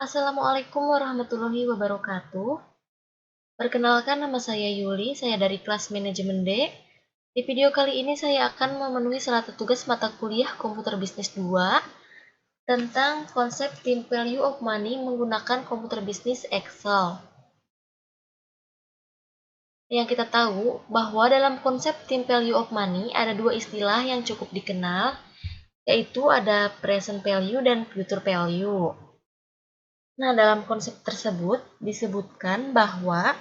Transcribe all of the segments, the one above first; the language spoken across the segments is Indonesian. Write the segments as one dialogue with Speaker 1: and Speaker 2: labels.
Speaker 1: Assalamualaikum warahmatullahi wabarakatuh. Perkenalkan, nama saya Yuli, saya dari kelas manajemen D. Di video kali ini saya akan memenuhi salah satu tugas mata kuliah Komputer Bisnis 2 tentang konsep Team Value of Money menggunakan komputer bisnis Excel. Yang kita tahu bahwa dalam konsep Team Value of Money ada dua istilah yang cukup dikenal, yaitu ada present value dan future value. Nah, dalam konsep tersebut disebutkan bahwa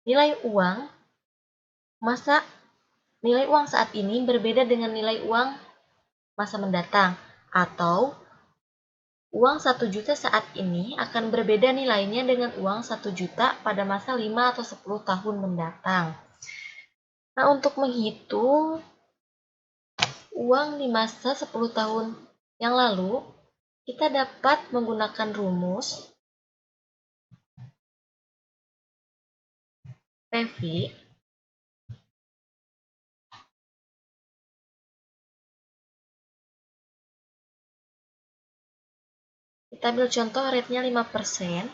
Speaker 1: nilai uang saat ini berbeda dengan nilai uang masa mendatang, atau uang 1 juta saat ini akan berbeda nilainya dengan uang 1 juta pada masa 5 atau 10 tahun mendatang. Nah, untuk menghitung uang di masa 10 tahun yang lalu, kita dapat menggunakan rumus PV. Kita ambil contoh rate-nya 5%.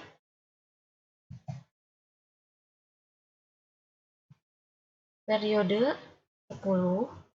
Speaker 1: Periode 10.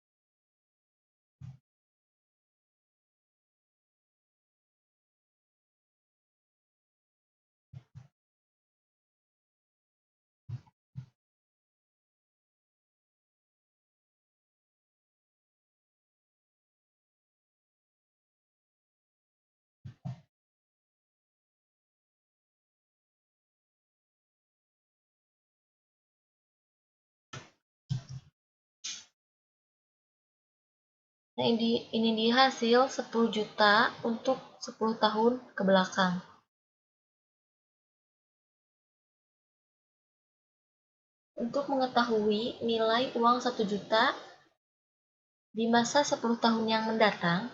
Speaker 1: Nah, ini dia hasil 10 juta untuk 10 tahun ke belakang. Untuk mengetahui nilai uang 1 juta di masa 10 tahun yang mendatang,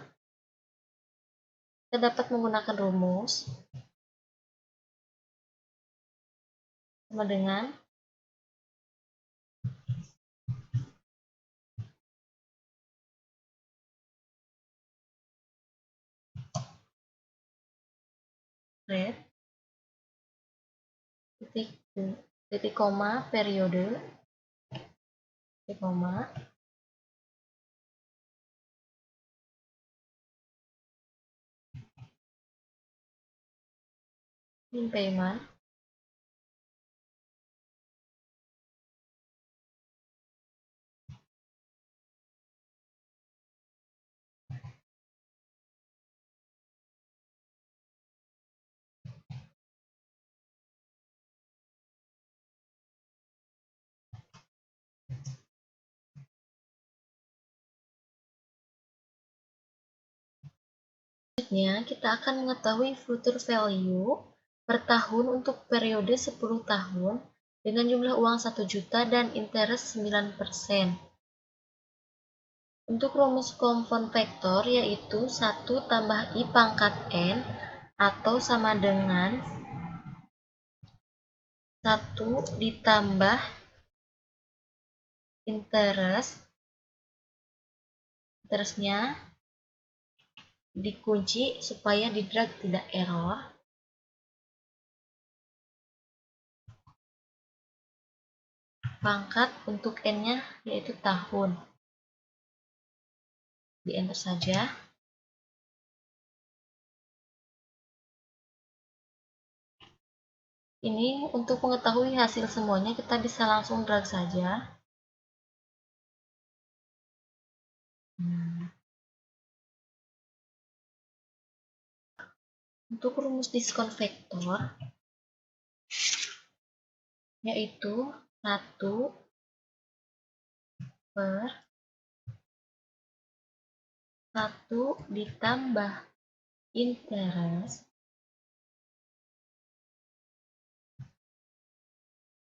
Speaker 1: kita dapat menggunakan rumus sama dengan rate titik koma periode titik koma min payment selanjutnya kita akan mengetahui future value per tahun untuk periode 10 tahun dengan jumlah uang 1 juta dan interest 9%. Untuk rumus compound vector yaitu 1 tambah I pangkat N atau sama dengan 1 ditambah interestnya dikunci supaya di drag tidak error. Pangkat untuk N-nya yaitu tahun. Di enter saja. Ini untuk mengetahui hasil semuanya kita bisa langsung drag saja. Untuk rumus diskon vektor yaitu 1 per 1 ditambah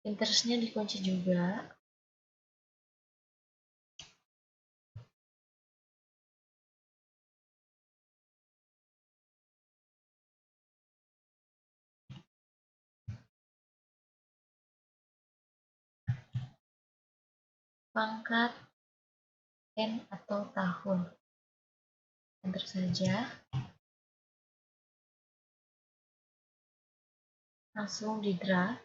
Speaker 1: interestnya dikunci juga, pangkat N atau tahun. Enter saja. langsung di drag.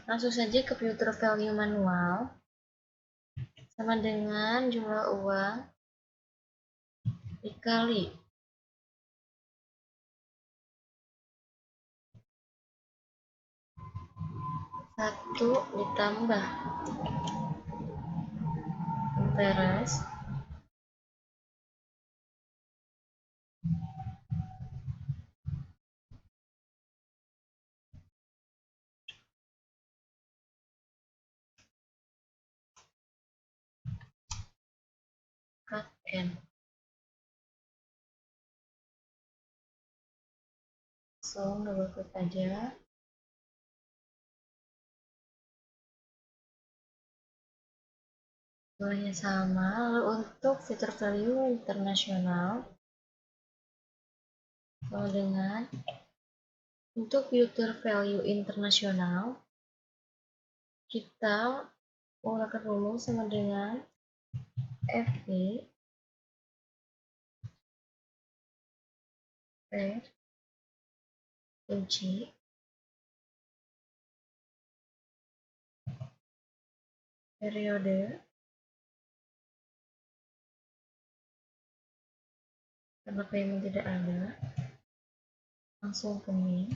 Speaker 1: Langsung saja ke filter value manual, sama dengan jumlah uang dikali 1 ditambah interest cut N. So, double klik aja. Jumlahnya sama. Lalu untuk fitur value internasional, sama dengan untuk fitur value internasional, kita menggunakan rumus sama dengan FV per kunci periode karena payment tidak ada, langsung ke min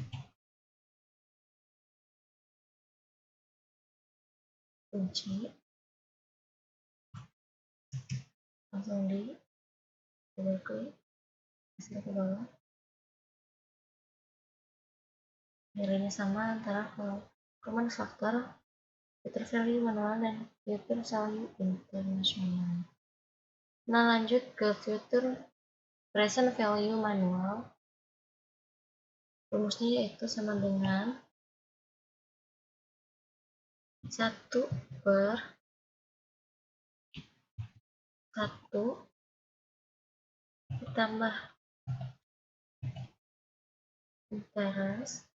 Speaker 1: kunci, langsung di double klik, hasil ke bawah. Nilainya sama antara common factor, fitur value manual, dan fitur value internasional. Nah, lanjut ke fitur present value manual. Rumusnya yaitu sama dengan 1 per 1 ditambah interest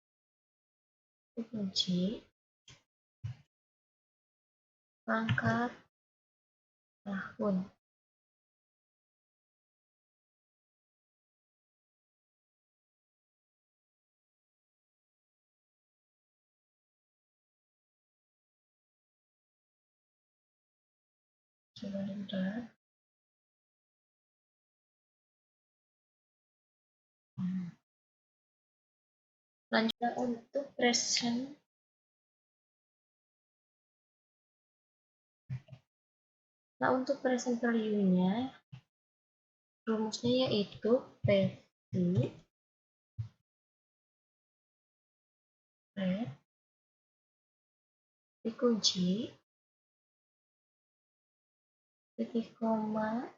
Speaker 1: dikunci pangkat tahun. Coba lihat. Lanjut untuk present value-nya, rumusnya yaitu PV rate dikunci titik koma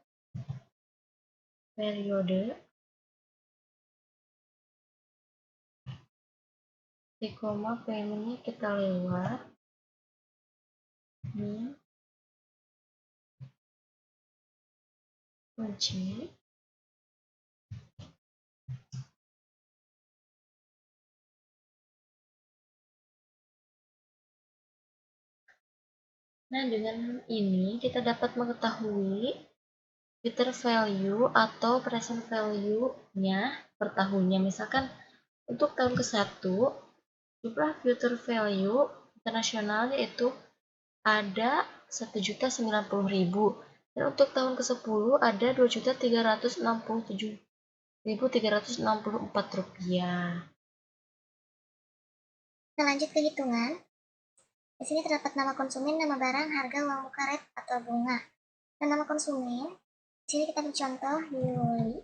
Speaker 1: periode titik koma paymentnya kita lewat min kunci Nah, dengan ini kita dapat mengetahui fitur value atau present value-nya per tahunnya. Misalkan untuk tahun ke-1, jumlah fitur value internasional yaitu ada 1.090.000. Dan untuk tahun ke-10 ada 2.367.364 rupiah.
Speaker 2: Kita lanjut ke hitungan. Di sini terdapat nama konsumen, nama barang, harga, uang muka, rate, atau bunga. Dan nama konsumen, di sini kita mencontoh Yuli.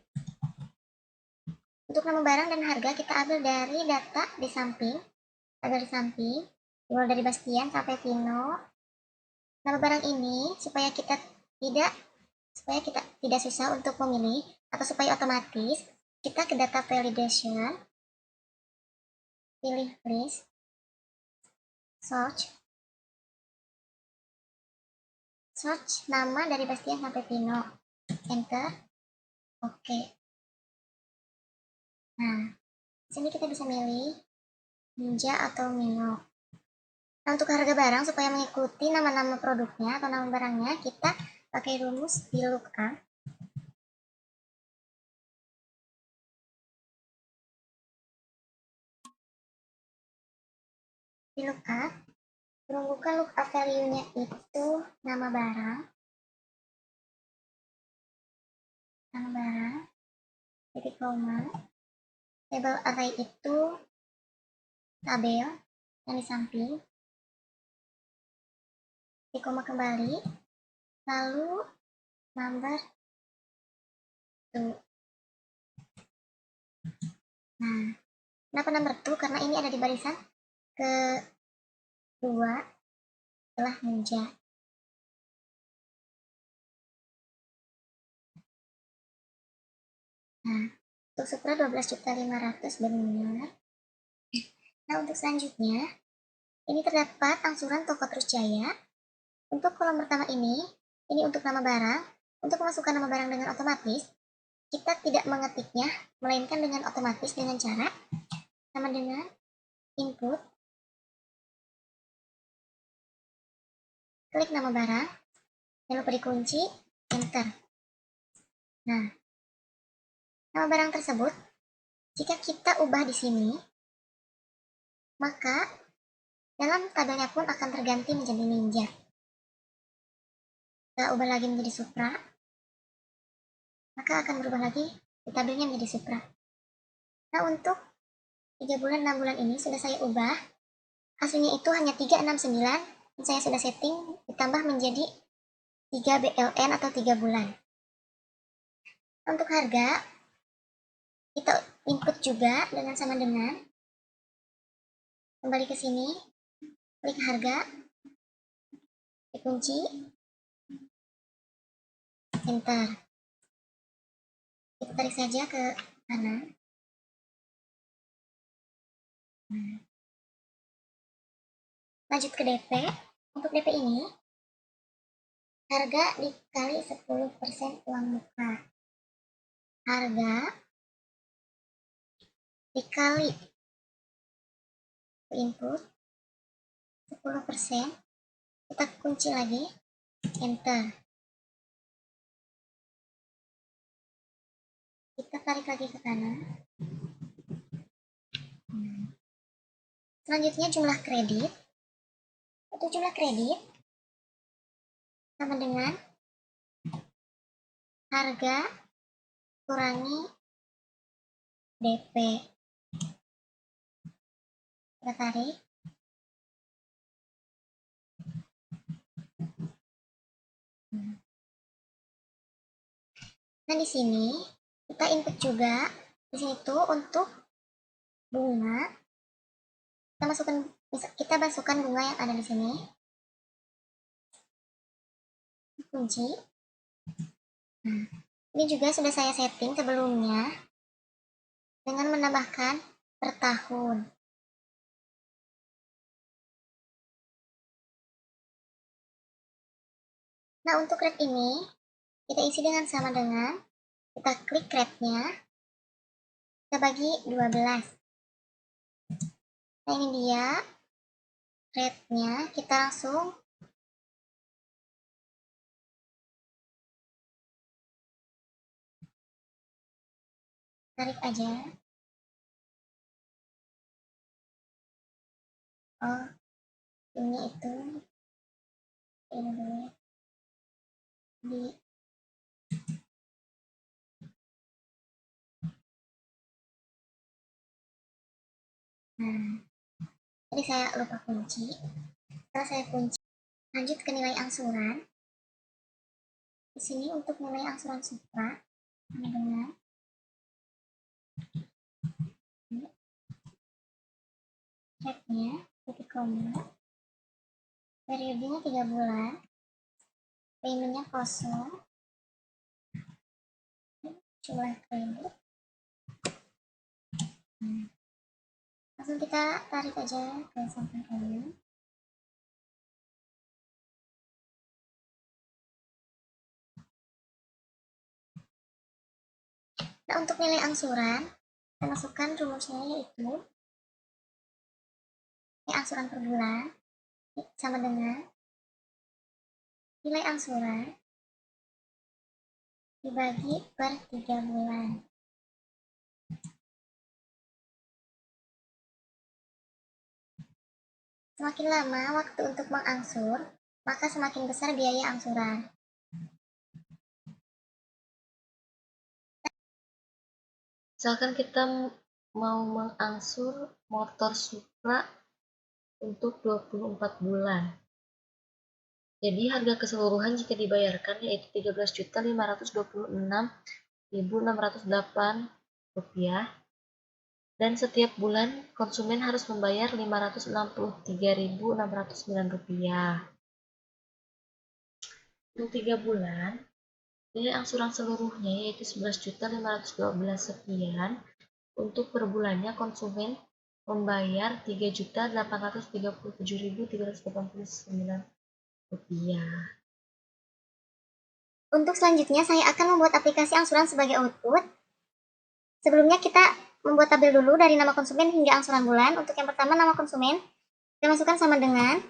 Speaker 2: Untuk nama barang dan harga kita ambil dari data di samping, dimulai dari Bastian sampai Vino. Nama barang ini supaya kita tidak susah untuk memilih atau supaya otomatis, kita ke data validation, pilih list, search nama dari Bastian sampai Vino, enter, oke. Nah, di sini kita bisa milih Ninja atau Mino. Nah, untuk harga barang supaya mengikuti nama-nama produknya atau nama barangnya, kita pakai rumus VLOOKUP. VLOOKUP, menunjukkan lookup value-nya itu nama barang, titik koma, table array itu tabel yang di samping, titik koma kembali, lalu number 2. Nah, kenapa number 2? Karena ini ada di barisan kedua setelah meja. Nah, untuk Supra 12.500.000 benar. Nah, untuk selanjutnya, ini terdapat angsuran toko Trus Jaya. Untuk kolom pertama ini untuk nama barang. Untuk memasukkan nama barang dengan otomatis, kita tidak mengetiknya, melainkan dengan otomatis dengan cara sama dengan input, klik nama barang, jangan lupa dikunci, enter. Nah, nama barang tersebut, jika kita ubah di sini, maka dalam tabelnya pun akan terganti menjadi Ninja. Kita ubah lagi menjadi Supra, maka akan berubah lagi di tabelnya menjadi Supra. Nah, untuk 3 bulan 6 bulan ini sudah saya ubah, hasilnya itu hanya 369, dan saya sudah setting ditambah menjadi 3 BLN atau 3 bulan. Untuk harga, kita input juga dengan sama dengan, kembali ke sini, klik harga, dikunci, enter. Kita tarik saja ke kanan. Lanjut ke DP. Untuk DP ini, harga dikali 10% uang muka. Harga dikali input 10%, kita kunci lagi, enter. Kita tarik lagi ke kanan. Selanjutnya jumlah kredit. Untuk jumlah kredit sama dengan harga kurangi DP. Kita tarik. Nah, di sini kita input juga. Di sini tuh untuk bunga, kita masukkan bunga yang ada di sini. Kunci. Nah, ini juga sudah saya setting sebelumnya dengan menambahkan per tahun. Nah, untuk rate ini kita isi dengan sama dengan, kita klik rate-nya, kita bagi 12. Nah, ini dia rate-nya, kita langsung tarik aja. Oh, ini itu ini dulu di tadi saya lupa kunci. Setelah saya kunci, lanjut ke nilai angsuran. Di sini untuk nilai angsuran Supra sama dengan rate-nya, titik koma, periodenya 3 bulan, payment-nya kosong, jumlah kredit. Langsung kita tarik aja ke samping kanan. Nah, untuk nilai angsuran, kita masukkan rumusnya yaitu nilai angsuran per bulan sama dengan nilai angsuran dibagi per 3 bulan. Semakin lama waktu untuk mengangsur, maka semakin besar biaya angsuran.
Speaker 1: Misalkan kita mau mengangsur motor Supra untuk 24 bulan. Jadi harga keseluruhan jika dibayarkan yaitu Rp13.526.608 dan setiap bulan konsumen harus membayar Rp563.609. Untuk 3 bulan, nilai angsuran seluruhnya yaitu Rp11.512 sekian. Untuk per bulannya konsumen membayar Rp3.837.389.
Speaker 2: Untuk selanjutnya saya akan membuat aplikasi angsuran sebagai output. Sebelumnya kita membuat tabel dulu dari nama konsumen hingga angsuran bulan. Untuk yang pertama nama konsumen, kita masukkan sama dengan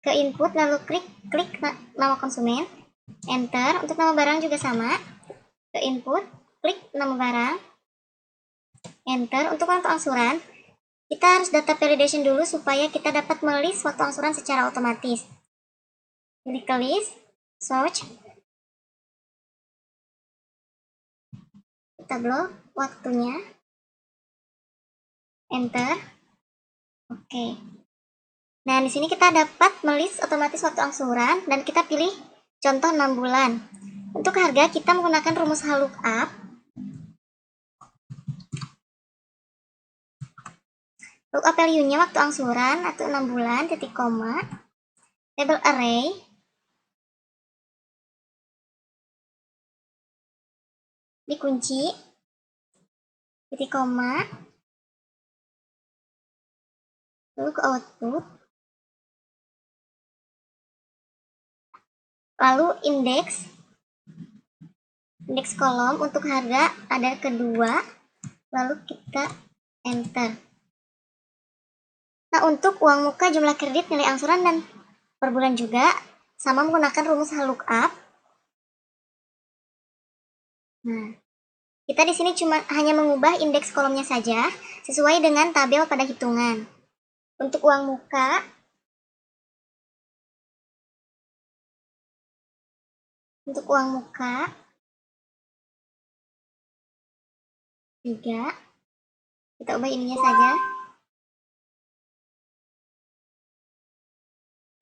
Speaker 2: ke input, lalu klik nama konsumen, enter. Untuk nama barang juga sama, ke input, klik nama barang, enter. Untuk waktu angsuran, kita harus data validation dulu supaya kita dapat melist waktu angsuran secara otomatis. Klik ke list, search, kita blok waktunya, enter. Oke. Nah, di sini kita dapat melist otomatis waktu angsuran dan kita pilih contoh 6 bulan. Untuk harga kita menggunakan rumus lookup. Lookup value-nya waktu angsuran atau 6 bulan, titik koma, label array, dikunci, titik koma, lalu ke output, lalu indeks kolom untuk harga ada kedua, lalu kita enter. Nah, untuk uang muka, jumlah kredit, nilai angsuran, dan per bulan juga sama menggunakan rumus lookup. Nah, kita di sini cuma hanya mengubah indeks kolomnya saja sesuai dengan tabel pada hitungan. Untuk uang muka, juga kita ubah ininya saja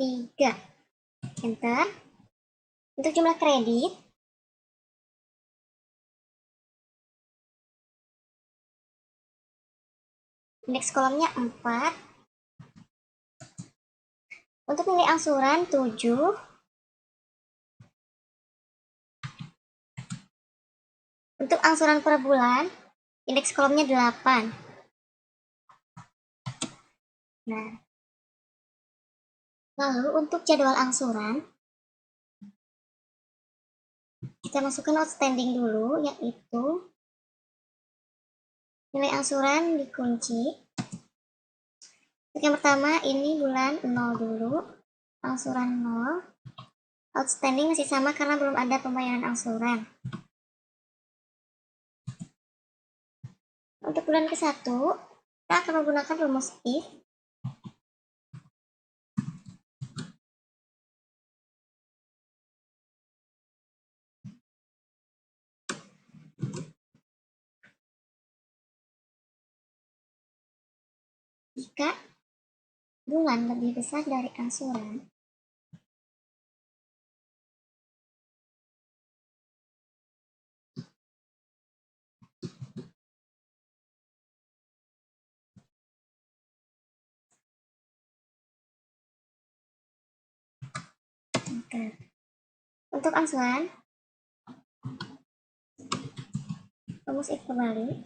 Speaker 2: 3, enter. Untuk jumlah kredit, indeks kolomnya 4. Untuk nilai angsuran 7. Untuk angsuran per bulan, indeks kolomnya 8. Nah, lalu untuk jadwal angsuran, kita masukkan outstanding dulu, yaitu nilai angsuran dikunci. Untuk yang pertama, ini bulan 0 dulu, angsuran 0. Outstanding masih sama karena belum ada pembayaran angsuran. Untuk bulan ke-1, kita akan menggunakan rumus if. Jika bulan lebih besar dari angsuran, untuk angsuran, rumus if kembali.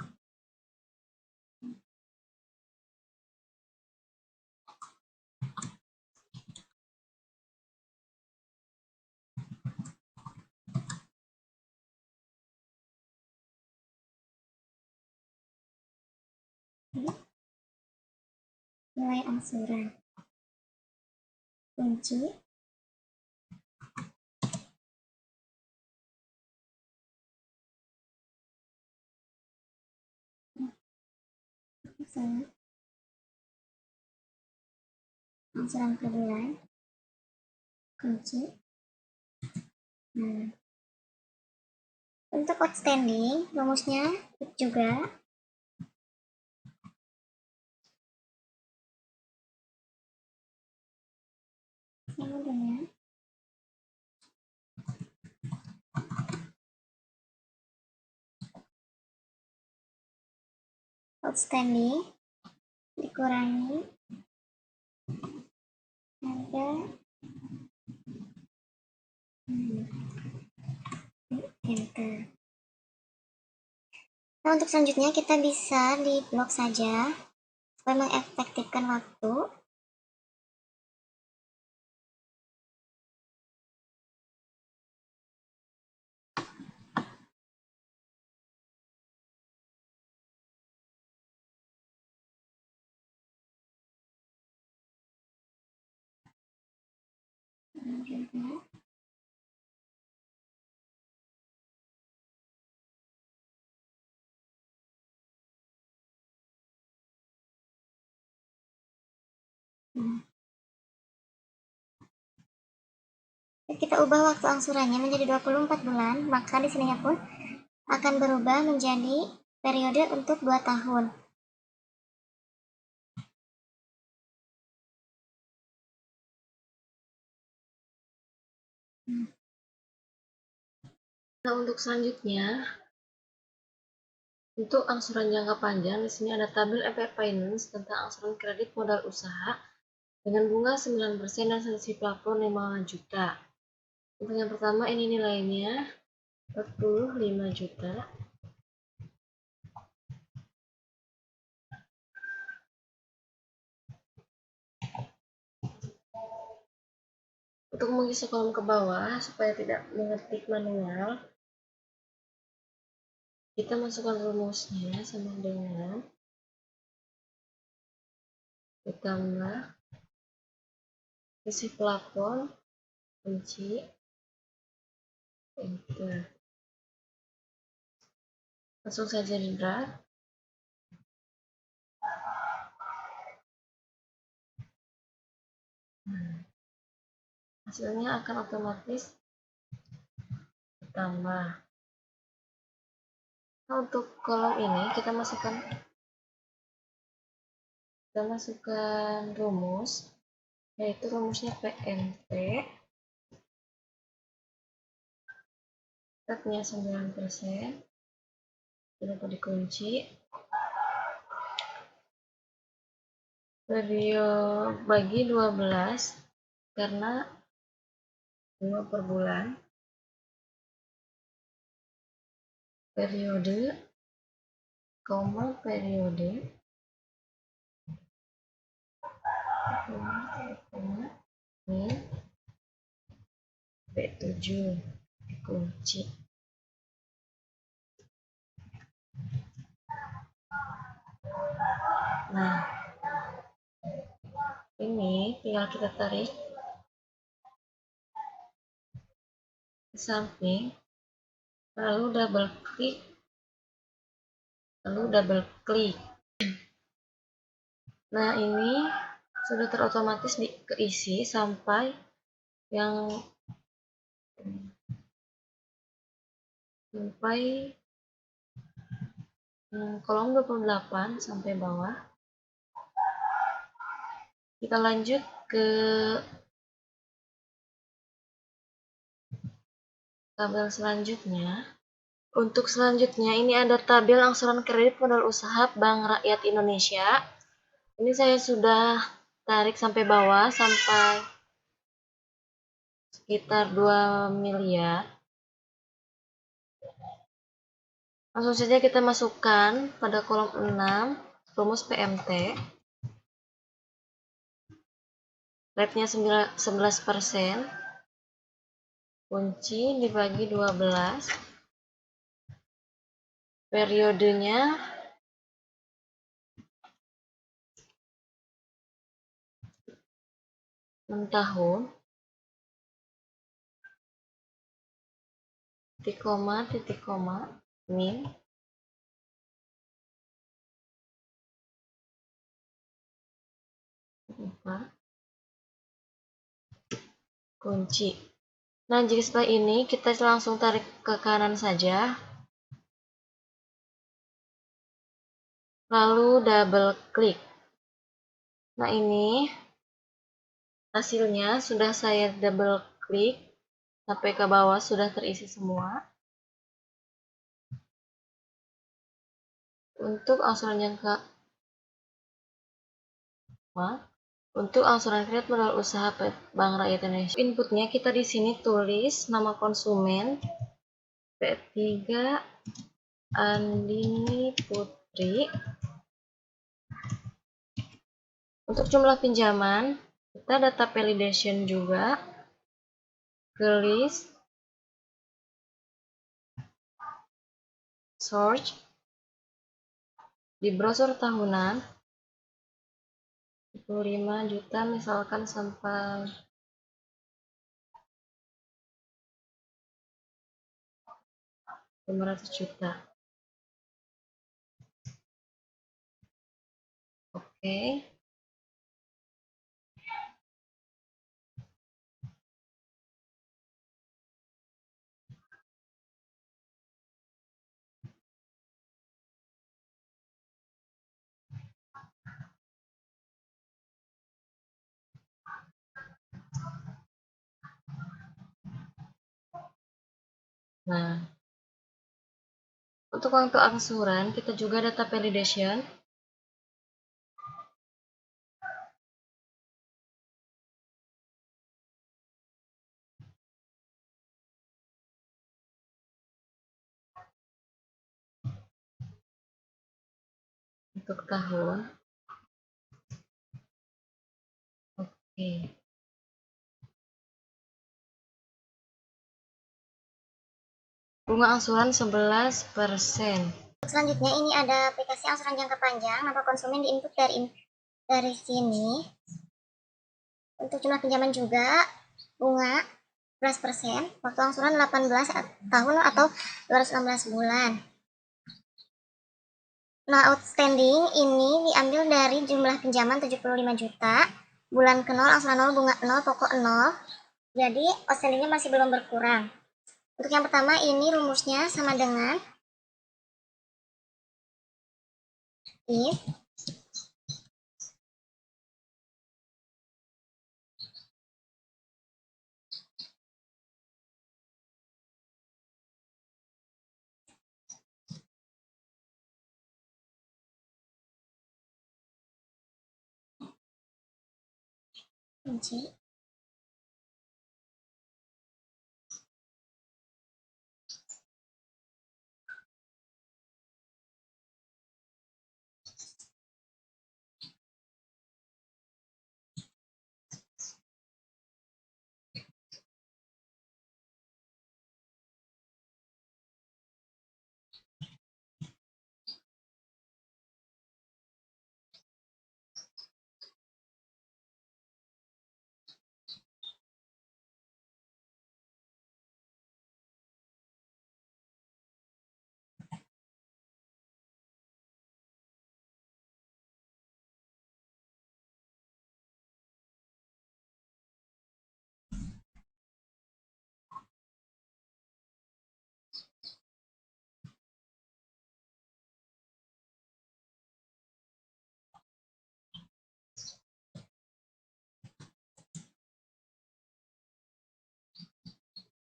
Speaker 2: Nilai angsuran. kunci, angsuran per bulan, kunci. Nah, untuk outstanding rumusnya juga kemudian outstanding dikurangi harga enter. Nah, untuk selanjutnya kita bisa di blok saja supaya mengefektifkan waktu. Kita ubah waktu angsurannya menjadi 24 bulan, maka di sininya pun akan berubah menjadi periode untuk 2 tahun.
Speaker 1: Nah, untuk selanjutnya, untuk angsuran jangka panjang, di sini ada tabel MPR Finance tentang angsuran kredit modal usaha dengan bunga 9% dan selisih plafon 5 juta. Untuk yang pertama, ini nilainya 45 juta. Untuk mengisi kolom ke bawah supaya tidak mengetik manual, kita masukkan rumusnya sama dengan ditambah isi plafon, kunci, enter. Langsung saja di drag. Hasilnya akan otomatis ditambah. Nah, untuk kolom ini kita masukkan rumus, yaitu rumusnya PMT, ratenya 9%, dapat dikunci, periode bagi 12 karena 2 per bulan, periode, periode, min B7 dikunci. Nah, ini tinggal kita tarik ke samping, lalu double klik. Nah, ini sudah terotomatis keisi sampai kolom 28 sampai bawah. Kita lanjut ke tabel selanjutnya. Untuk selanjutnya ini ada tabel angsuran kredit modal usaha Bank Rakyat Indonesia. Ini saya sudah tarik sampai bawah sampai sekitar 2 miliar. Langsung saja kita masukkan pada kolom 6 rumus PMT. Rate-nya 11%. Kunci dibagi 12. Periodenya 6 tahun, titik koma, min, kunci. Nah, jika setelah ini kita langsung tarik ke kanan saja, lalu double klik. Nah, ini hasilnya sudah saya double klik sampai ke bawah, sudah terisi semua. Untuk angsuran kredit modal usaha Bank Rakyat Indonesia, inputnya kita di sini tulis nama konsumen P3 Andini Putri. Untuk jumlah pinjaman, kita data validation juga ke list, search, di browser tahunan, 25 juta misalkan sampai 500 juta. Oke. Nah, untuk angsuran kita juga data validation. Untuk tahun. Oke. Bunga angsuran 11%.
Speaker 2: Selanjutnya ini ada aplikasi angsuran jangka panjang. Nama konsumen diinput dari sini. Untuk jumlah pinjaman juga, bunga 11%, waktu angsuran 18 tahun atau 216 bulan. Nah, outstanding ini diambil dari jumlah pinjaman 75 juta, bulan ke 0, angsuran 0, bunga 0, pokok 0. Jadi, outstandingnya masih belum berkurang. Untuk yang pertama, ini rumusnya sama dengan if kunci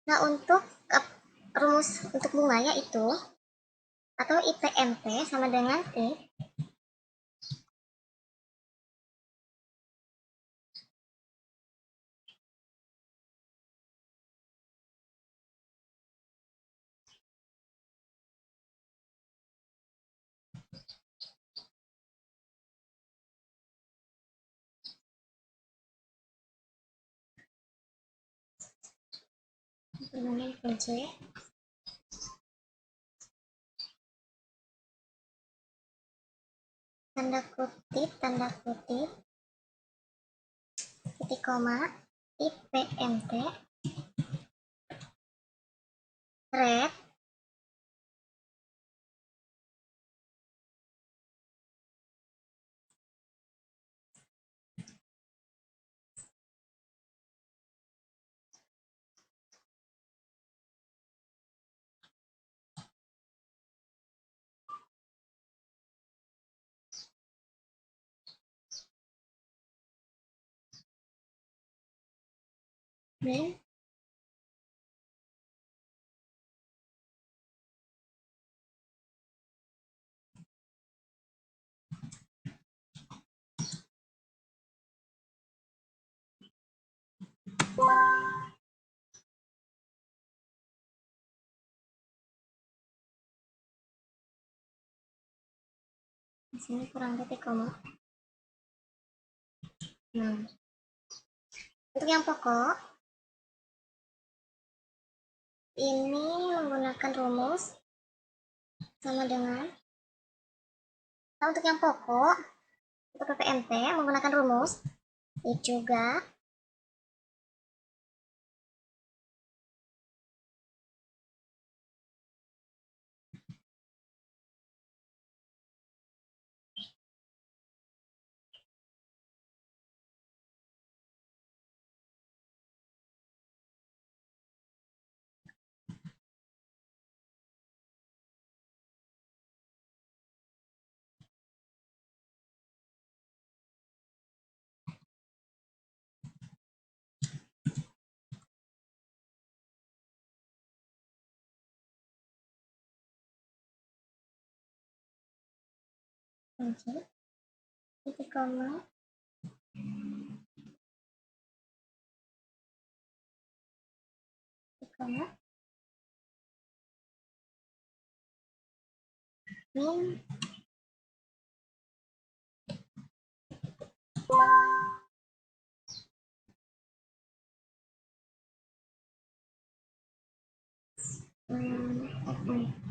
Speaker 2: Nah, untuk rumus untuk bunganya itu atau IPMT sama dengan T kunci tanda kutip titik koma IPMT red dan di sini kurang titik koma. Untuk yang pokok ini menggunakan rumus sama dengan untuk yang pokok untuk PPMT menggunakan rumus I juga kunci titik koma titik koma min F4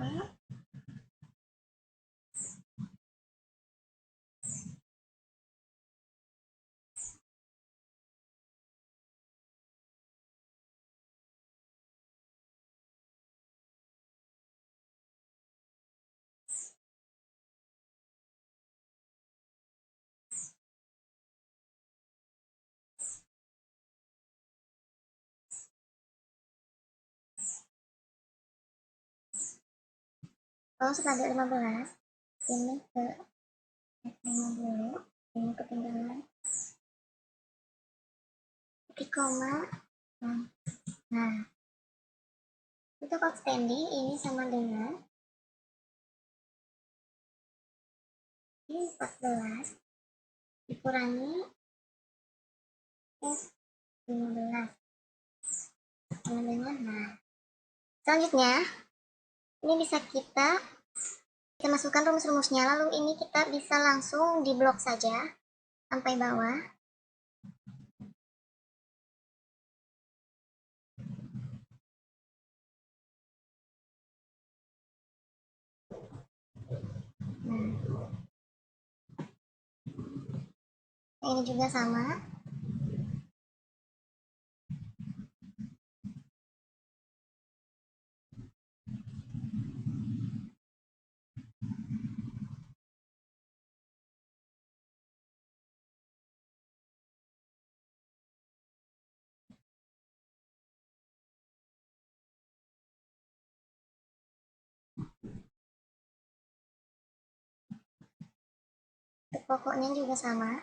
Speaker 2: setelah 15 ini ke F5 dulu, ini ketinggalan titik koma. Nah untuk outstanding ini sama dengan ini 14 dikurangi F15 sama dengan selanjutnya ini bisa kita masukkan rumus-rumusnya, lalu ini kita bisa langsung diblok saja sampai bawah. Ini juga sama. Untuk pokoknya juga sama.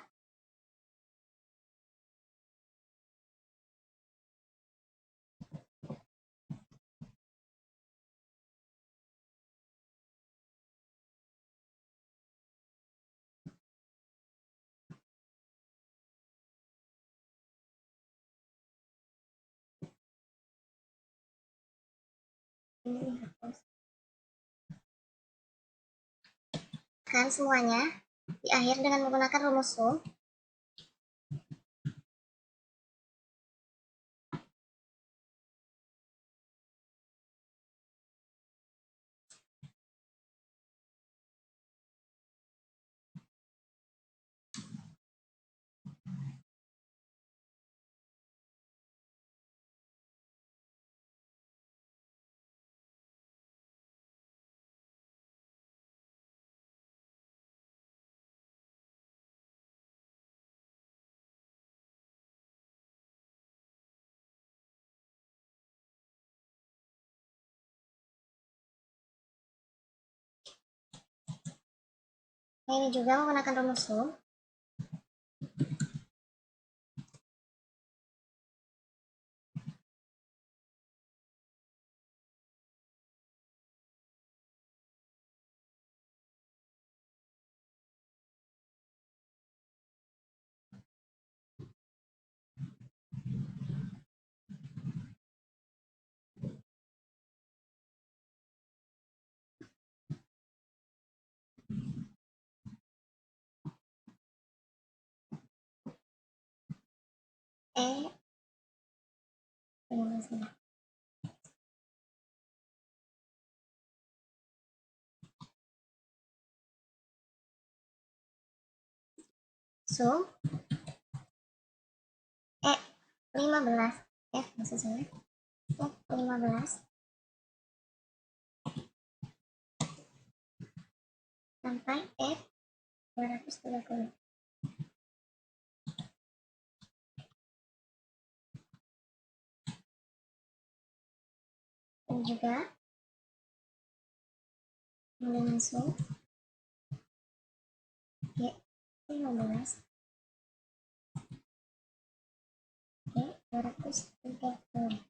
Speaker 2: Ini dihapus. Kan semuanya di akhir dengan menggunakan rumus sum. Nah, ini juga menggunakan rumus sum. Sum 15 F maksud saya F 15 sampai F 230. Ini juga dengan sum G 15 G 230.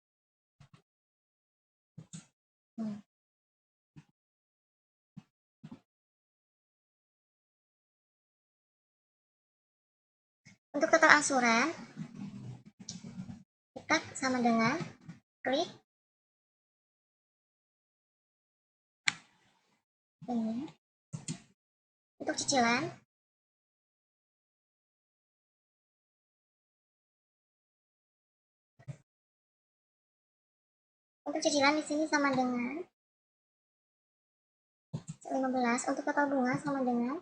Speaker 2: Untuk total angsuran kita sama dengan klik ini. Untuk cicilan di sini sama dengan 15. Untuk total bunga sama dengan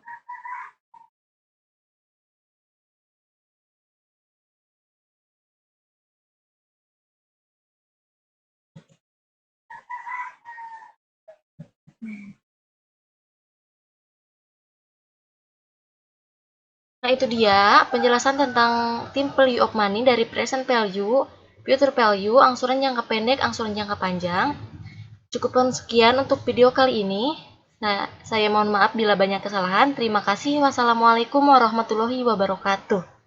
Speaker 1: Nah, itu dia penjelasan tentang tim value of money dari present value, future value, angsuran jangka pendek, angsuran jangka panjang. Cukup sekian untuk video kali ini. Nah, saya mohon maaf bila banyak kesalahan. Terima kasih. Wassalamualaikum warahmatullahi wabarakatuh.